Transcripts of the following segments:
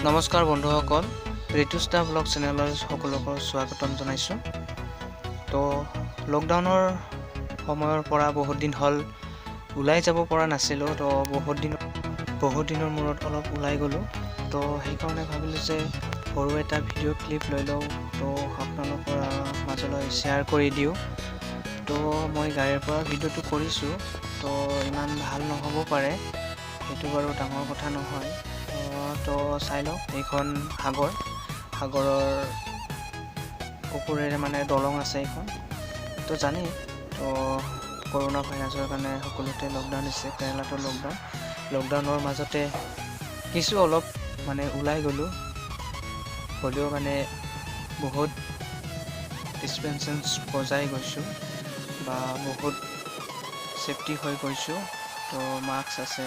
নমস্কাৰ বন্ধুসকল, ঋতুষ্টা ব্লগ চেনেলৰ সকলোকে স্বাগতম জনাইছোঁ। তো লকডাউনৰ সময়ৰ পৰা বহুত দিন হ'ল ওলাই যাব পৰা নাছিলোঁ। তো বহুত দিনৰ মূৰত অলপ ওলাই গ'লোঁ। তো সেইকাৰণে ভাবিলোঁ যে সৰু এটা ভিডিঅ' ক্লিপ লৈ লওঁ, তো আপোনালোকৰ মাজলৈ শ্বেয়াৰ কৰি দিওঁ। তো মই গাড়ীৰ পৰা ভিডিঅ'টো কৰিছোঁ, তো ইমান ভাল নহ'ব পাৰে, সেইটো বাৰু ডাঙৰ কথা নহয়। তো চাই লওক, এইখন সাগৰৰ ওপৰেৰে মানে দলং আছে এইখন। তো জানেই, তো কৰোণা ভাইৰাছৰ কাৰণে সকলোতে লকডাউন দিছে, কেৰেলাতো লকডাউনৰ মাজতে কিছু অলপ মানে ওলাই গ'লোঁ, হ'লেও মানে বহুত ডিষ্টেঞ্চ বজাই গৈছোঁ বা বহুত ছেফটি হৈ গৈছোঁ। তো মাস্ক আছে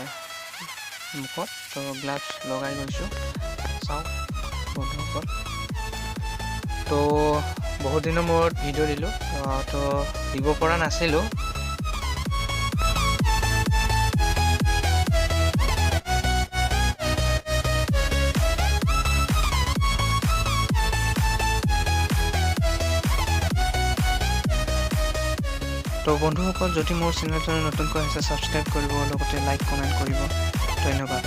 মুখত, তো গ্লাভছ লগাই গৈছোঁ। চাওক বন্ধুসকল, তো বহুত দিনৰ মূৰত ভিডিঅ' দিলোঁ, তো দিব পৰা নাছিলোঁ। তো বন্ধুসকল, যদি মোৰ চেনেলটো নতুনকৈ আহিছে ছাবস্ক্ৰাইব কৰিব, লগতে লাইক কমেণ্ট কৰিব। ধন্যবাদ।